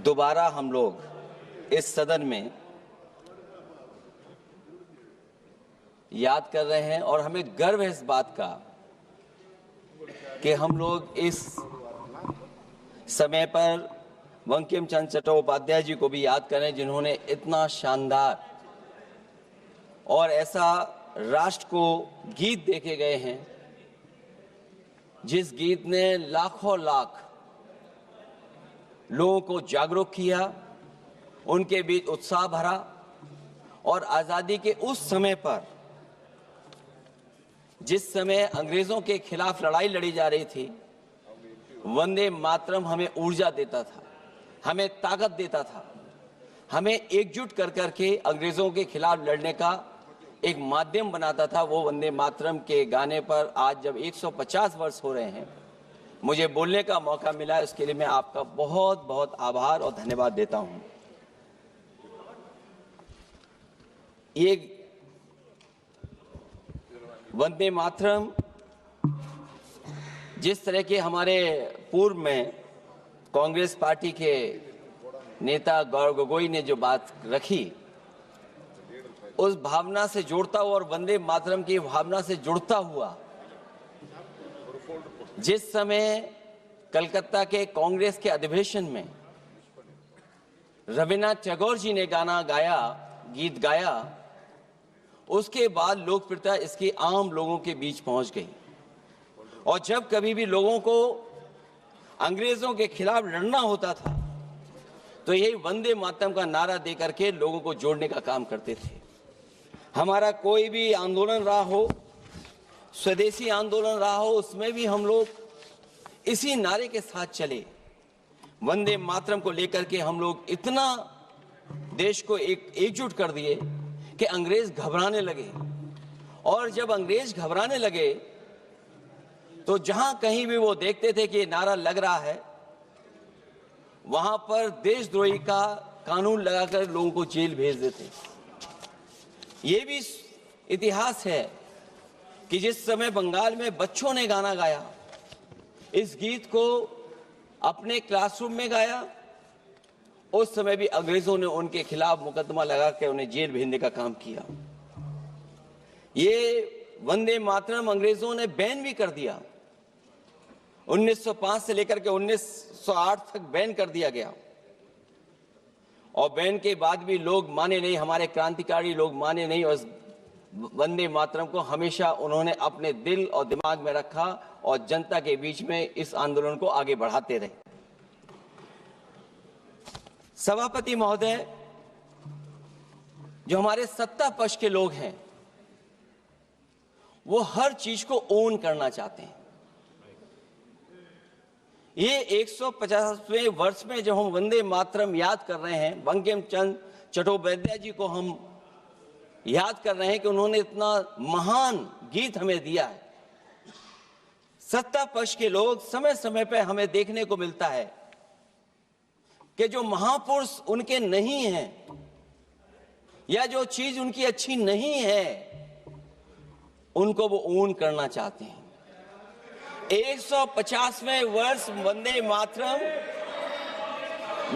दोबारा हम लोग इस सदन में याद कर रहे हैं और हमें गर्व है इस बात का कि हम लोग इस समय पर बंकिम चंद्र चट्टोपाध्याय जी को भी याद करें, जिन्होंने इतना शानदार और ऐसा राष्ट्र को गीत देके गए हैं जिस गीत ने लाखों लाख लोगों को जागरूक किया, उनके बीच उत्साह भरा और आज़ादी के उस समय पर जिस समय अंग्रेजों के खिलाफ लड़ाई लड़ी जा रही थी, वंदे मातरम हमें ऊर्जा देता था, हमें ताकत देता था, हमें एकजुट कर करके अंग्रेजों के खिलाफ लड़ने का एक माध्यम बनाता था। वो वंदे मातरम के गाने पर आज जब 150 वर्ष हो रहे हैं, मुझे बोलने का मौका मिला, इसके लिए मैं आपका बहुत बहुत आभार और धन्यवाद देता हूं। ये वंदे मातरम जिस तरह के हमारे पूर्व में कांग्रेस पार्टी के नेता गौरव गोगोई ने जो बात रखी, उस भावना से जोड़ता हुआ और वंदे मातरम की भावना से जुड़ता हुआ जिस समय कलकत्ता के कांग्रेस के अधिवेशन में रविन्द्रनाथ टैगोर जी ने गाना गाया, गीत गाया, उसके बाद लोकप्रियता इसकी आम लोगों के बीच पहुंच गई। और जब कभी भी लोगों को अंग्रेजों के खिलाफ लड़ना होता था तो यही वंदे मातरम का नारा देकर के लोगों को जोड़ने का काम करते थे। हमारा कोई भी आंदोलन रहा हो, स्वदेशी आंदोलन रहा हो, उसमें भी हम लोग इसी नारे के साथ चले। वंदे मातरम को लेकर के हम लोग इतना देश को एकजुट कर दिए कि अंग्रेज घबराने लगे। और जब अंग्रेज घबराने लगे तो जहां कहीं भी वो देखते थे कि ये नारा लग रहा है, वहां पर देशद्रोही का कानून लगाकर लोगों को जेल भेज देते। ये भी इतिहास है कि जिस समय बंगाल में बच्चों ने गाना गाया, इस गीत को अपने क्लासरूम में गाया, उस समय भी अंग्रेजों ने उनके खिलाफ मुकदमा लगा के उन्हें जेल भेजने का काम किया। ये वंदे मातरम अंग्रेजों ने बैन भी कर दिया। 1905 से लेकर के 1908 तक बैन कर दिया गया और बैन के बाद भी लोग माने नहीं, हमारे क्रांतिकारी लोग माने नहीं और वंदे मातरम को हमेशा उन्होंने अपने दिल और दिमाग में रखा और जनता के बीच में इस आंदोलन को आगे बढ़ाते रहे। सभापति महोदय, जो हमारे सत्ता पक्ष के लोग हैं वो हर चीज को ओन करना चाहते हैं। ये 150वें वर्ष में जब हम वंदे मातरम याद कर रहे हैं, बंकिम चंद्र चट्टोपाध्याय जी को हम याद कर रहे हैं कि उन्होंने इतना महान गीत हमें दिया है। सत्ता पक्ष के लोग समय समय पर हमें देखने को मिलता है कि जो महापुरुष उनके नहीं हैं या जो चीज उनकी अच्छी नहीं है, उनको वो ओन करना चाहते हैं। 150वें वर्ष वंदे मातरम,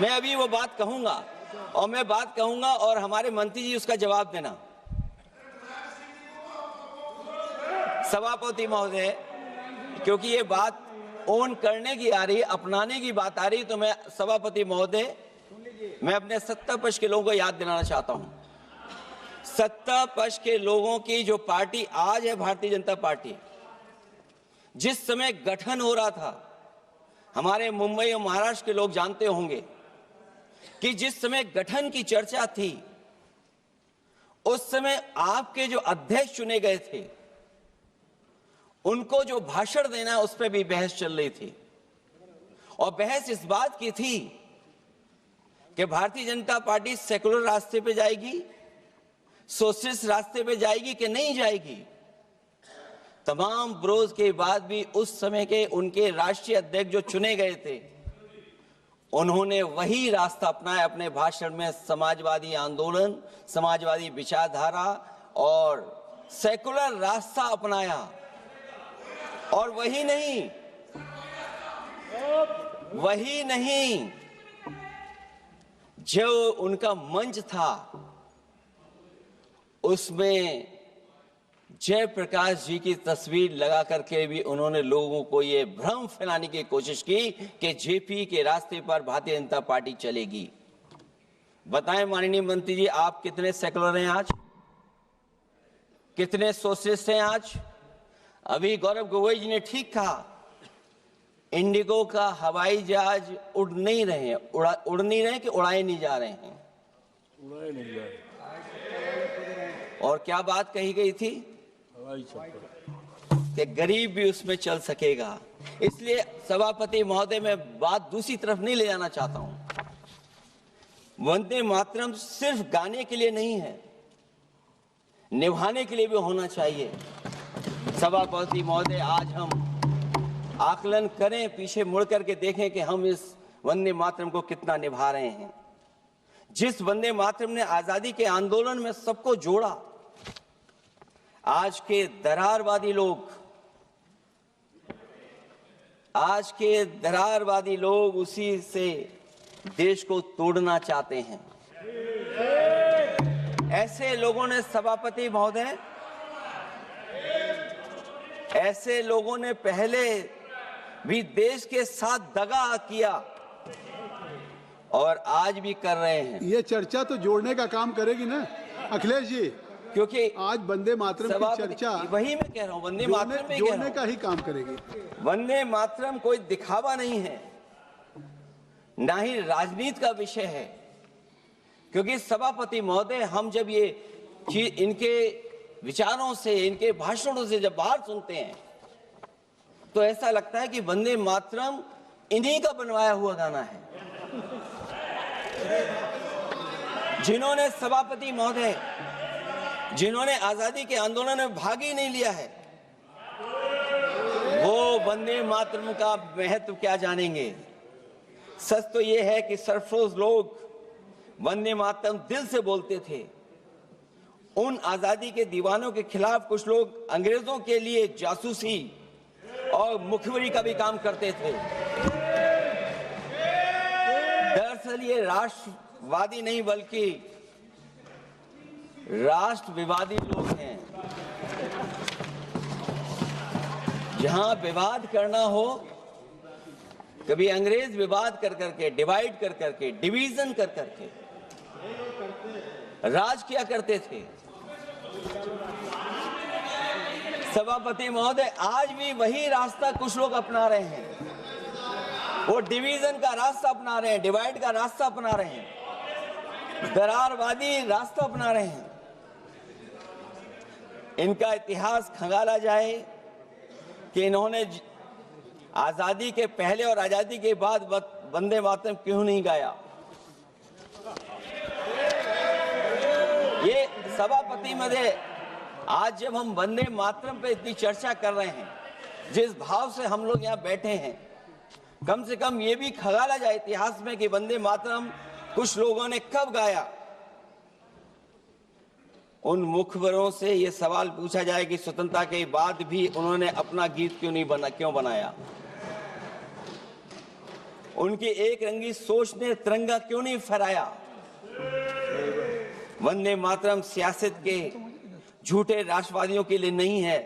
मैं अभी वो बात कहूंगा और मैं बात कहूंगा और हमारे मंत्री जी उसका जवाब देना। सभापति महोदय, क्योंकि ये बात ओन करने की आ रही है, अपनाने की बात आ रही है, तो मैं सभापति महोदय, मैं अपने सत्ता पक्ष के लोगों को याद दिलाना चाहता हूं। सत्ता पक्ष के लोगों की जो पार्टी आज है, भारतीय जनता पार्टी, जिस समय गठन हो रहा था, हमारे मुंबई और महाराष्ट्र के लोग जानते होंगे कि जिस समय गठन की चर्चा थी, उस समय आपके जो अध्यक्ष चुने गए थे, उनको जो भाषण देना है उस पर भी बहस चल रही थी। और बहस इस बात की थी कि भारतीय जनता पार्टी सेकुलर रास्ते पे जाएगी, सोशलिस्ट रास्ते पे जाएगी कि नहीं जाएगी। तमाम विरोध के बाद भी उस समय के उनके राष्ट्रीय अध्यक्ष जो चुने गए थे, उन्होंने वही रास्ता अपनाया अपने भाषण में। समाजवादी आंदोलन, समाजवादी विचारधारा और सेकुलर रास्ता अपनाया। और वही नहीं, जो उनका मंच था उसमें जयप्रकाश जी की तस्वीर लगा करके भी उन्होंने लोगों को ये भ्रम फैलाने की कोशिश की कि जेपी के रास्ते पर भारतीय जनता पार्टी चलेगी। बताएं माननीय मंत्री जी, आप कितने सेकुलर हैं आज, कितने सोशलिस्ट हैं आज? अभी गौरव गोगोई जी ने ठीक कहा, इंडिगो का हवाई जहाज उड़ नहीं रहे हैं, उड़ नहीं रहे कि उड़ाए नहीं जा रहे हैं? उड़ाए नहीं जा रहे। और क्या बात कही गई थी कि गरीब भी उसमें चल सकेगा। इसलिए सभापति महोदय, मैं बात दूसरी तरफ नहीं ले जाना चाहता हूं। वंदे मातरम सिर्फ गाने के लिए नहीं है, निभाने के लिए भी होना चाहिए। सभापति महोदय, आज हम आकलन करें, पीछे मुड़ करके देखें कि हम इस वंदे मातरम को कितना निभा रहे हैं। जिस वंदे मातरम ने आजादी के आंदोलन में सबको जोड़ा, आज के दरारवादी लोग उसी से देश को तोड़ना चाहते हैं। ऐसे लोगों ने, सभापति महोदय, ऐसे लोगों ने पहले भी देश के साथ दगा किया और आज भी कर रहे हैं। ये चर्चा तो जोड़ने का काम करेगी ना अखिलेश जी, क्योंकि आज वंदे मातरम की चर्चा, वही मैं कह रहा हूँ, वंदे मातरम में जोड़ने का ही काम करेगी। वंदे मातरम कोई दिखावा नहीं है, ना ही राजनीति का विषय है। क्योंकि सभापति महोदय, हम जब ये चीज इनके विचारों से, इनके भाषणों से जब बाहर सुनते हैं तो ऐसा लगता है कि वंदे मातरम इन्हीं का बनवाया हुआ गाना है। जिन्होंने, सभापति महोदय, जिन्होंने आजादी के आंदोलन में भाग ही नहीं लिया है, वो वंदे मातरम का महत्व क्या जानेंगे? सच तो ये है कि सरफरोश लोग वंदे मातरम दिल से बोलते थे। उन आजादी के दीवानों के खिलाफ कुछ लोग अंग्रेजों के लिए जासूसी और मुखबिरी का भी काम करते थे। दरअसल ये राष्ट्रवादी नहीं बल्कि राष्ट्र विवादी लोग हैं। जहां विवाद करना हो, कभी अंग्रेज विवाद कर करके, डिवाइड कर करके, डिवीजन कर करके राज किया करते थे। सभापति महोदय, आज भी वही रास्ता कुछ लोग अपना रहे हैं। वो डिवीजन का रास्ता अपना रहे हैं, डिवाइड का रास्ता अपना रहे हैं, दरारवादी रास्ता अपना रहे हैं। इनका इतिहास खंगाला जाए कि इन्होंने आजादी के पहले और आजादी के बाद वंदे मातरम क्यों नहीं गाया। ये सभापति महोदय, आज जब हम वंदे मातरम पे इतनी चर्चा कर रहे हैं, जिस भाव से हम लोग यहाँ बैठे हैं, कम से कम ये भी खंगाला जाए इतिहास में कि वंदे मातरम कुछ लोगों ने कब गाया। उन मुखबरों से ये सवाल पूछा जाए कि स्वतंत्रता के बाद भी उन्होंने अपना गीत क्यों बनाया। उनकी एक रंगी सोच ने तिरंगा क्यों नहीं फहराया। वंदे मातरम सियासत के झूठे राष्ट्रवादियों के लिए नहीं है,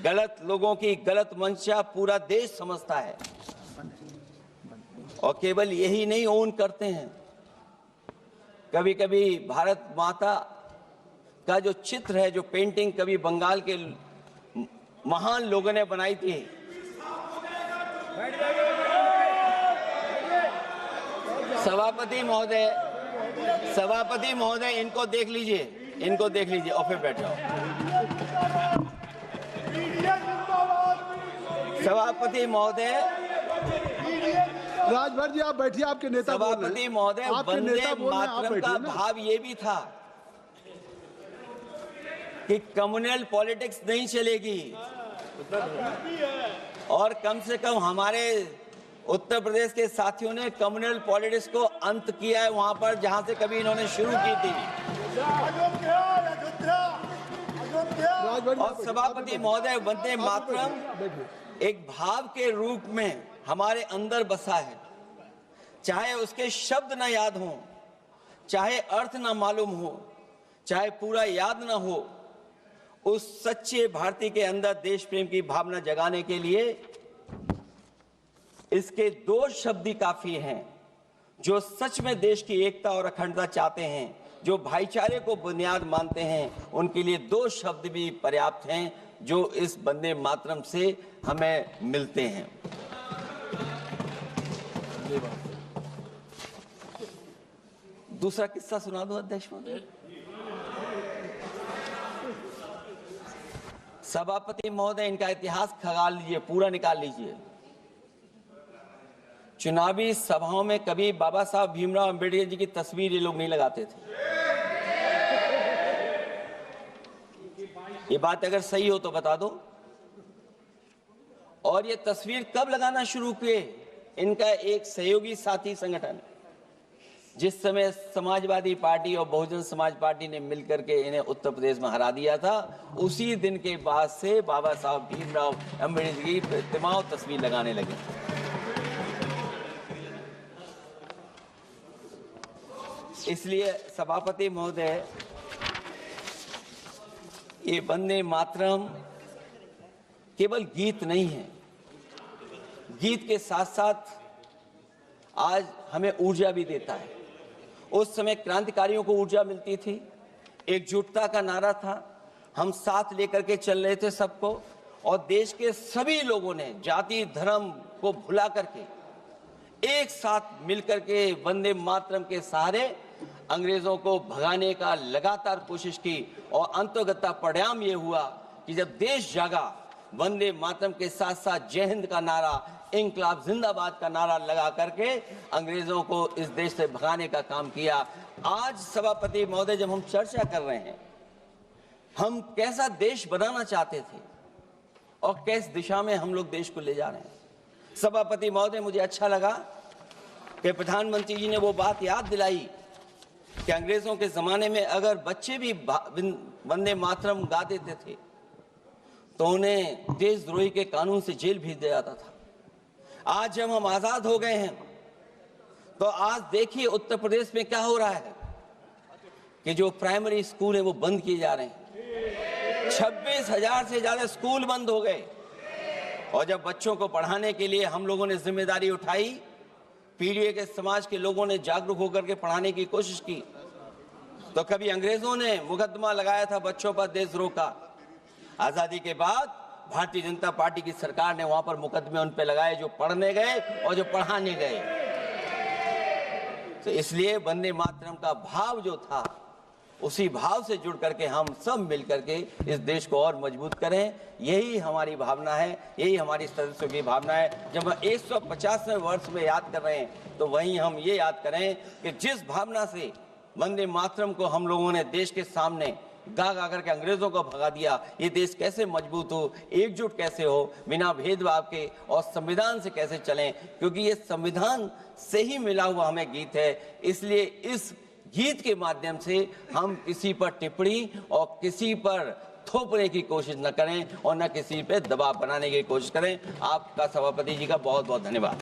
गलत लोगों की गलत मंशा पूरा देश समझता है। और केवल यही नहीं ओन करते हैं, कभी कभी भारत माता का जो चित्र है, जो पेंटिंग कभी बंगाल के महान लोगों ने बनाई थी, सभापति महोदय, इनको देख लीजिए, और फिर बैठ जाओ। सभापति महोदय, राजभर जी आप बैठिए, आपके नेता बोल रहे हैं। सभापति महोदय, वंदे मातरम का भाव ये भी था कि कम्युनल पॉलिटिक्स नहीं चलेगी, और कम से कम हमारे उत्तर प्रदेश के साथियों ने कम्युनल पॉलिटिक्स को अंत किया है वहां पर जहां से कभी इन्होंने शुरू की थी। और सभापति महोदय, वंदे मातरम एक भाव के रूप में हमारे अंदर बसा है, चाहे उसके शब्द न याद हों, चाहे अर्थ ना मालूम हो, चाहे पूरा याद ना हो, उस सच्चे भारतीय के अंदर देश प्रेम की भावना जगाने के लिए इसके दो शब्द ही काफी हैं। जो सच में देश की एकता और अखंडता चाहते हैं, जो भाईचारे को बुनियाद मानते हैं, उनके लिए दो शब्द भी पर्याप्त हैं जो इस वंदे मातरम से हमें मिलते हैं। दूसरा किस्सा सुना दो अध्यक्ष महोदय। सभापति महोदय, इनका इतिहास खंगाल लीजिए, पूरा निकाल लीजिए। चुनावी सभाओं में कभी बाबा साहब भीमराव अंबेडकर जी की तस्वीर ये लोग नहीं लगाते थे। ये बात अगर सही हो तो बता दो। और ये तस्वीर कब लगाना शुरू किए? इनका एक सहयोगी साथी संगठन, जिस समय समाजवादी पार्टी और बहुजन समाज पार्टी ने मिलकर के इन्हें उत्तर प्रदेश में हरा दिया था, उसी दिन के बाद से बाबा साहब भीमराव अंबेडकर की प्रतिमा और तस्वीर लगाने लगे। इसलिए सभापति महोदय, ये वंदे मातरम केवल गीत नहीं है, गीत के साथ साथ आज हमें ऊर्जा भी देता है। उस समय क्रांतिकारियों को ऊर्जा मिलती थी, एकजुटता का नारा था, हम साथ लेकर के चल रहे थे सबको, और देश के सभी लोगों ने जाति धर्म को भुला करके एक साथ मिलकर के वंदे मातरम के सहारे अंग्रेजों को भगाने का लगातार कोशिश की। और अंतोगत्ता परिणाम ये हुआ कि जब देश जागा, वंदे मातरम के साथ साथ जय हिंद का नारा, इंकलाब जिंदाबाद का नारा लगा करके अंग्रेजों को इस देश से भगाने का काम किया। आज सभापति महोदय, जब हम चर्चा कर रहे हैं, हम कैसा देश बनाना चाहते थे और किस दिशा में हम लोग देश को ले जा रहे हैं। सभापति महोदय, मुझे अच्छा लगा कि प्रधानमंत्री जी ने वो बात याद दिलाई कि अंग्रेजों के जमाने में अगर बच्चे भी वंदे मातरम गा देते थे तो उन्हें देशद्रोही के कानून से जेल भेज दिया जाता था। आज जब हम आजाद हो गए हैं तो आज देखिए उत्तर प्रदेश में क्या हो रहा है कि जो प्राइमरी स्कूल है वो बंद किए जा रहे हैं। 26,000 से ज्यादा स्कूल बंद हो गए। और जब बच्चों को पढ़ाने के लिए हम लोगों ने जिम्मेदारी उठाई, पीढ़ी के समाज के लोगों ने जागरूक होकर के पढ़ाने की कोशिश की, तो कभी अंग्रेजों ने मुकदमा लगाया था बच्चों पर देशद्रोह का। आजादी के बाद भारतीय जनता पार्टी की सरकार ने वहां पर मुकदमे उन पे लगाए जो पढ़ने गए और जो पढ़ाने गए। तो इसलिए वंदे मातरम का भाव जो था, उसी भाव से जुड़ करके हम सब मिल करके इस देश को और मजबूत करें। यही हमारी भावना है, यही हमारी सदस्यों की भावना है। जब हम 150वें वर्ष में याद कर रहे हैं तो वहीं हम ये याद करें कि जिस भावना से वंदे मातरम को हम लोगों ने देश के सामने गा गा करके अंग्रेजों को भगा दिया, ये देश कैसे मजबूत हो, एकजुट कैसे हो, बिना भेदभाव के, और संविधान से कैसे चलें, क्योंकि ये संविधान से ही मिला हुआ हमें गीत है। इसलिए इस गीत के माध्यम से हम किसी पर टिप्पणी और किसी पर थोपने की कोशिश न करें और न किसी पे दबाव बनाने की कोशिश करें। आपका सभापति जी का बहुत बहुत धन्यवाद।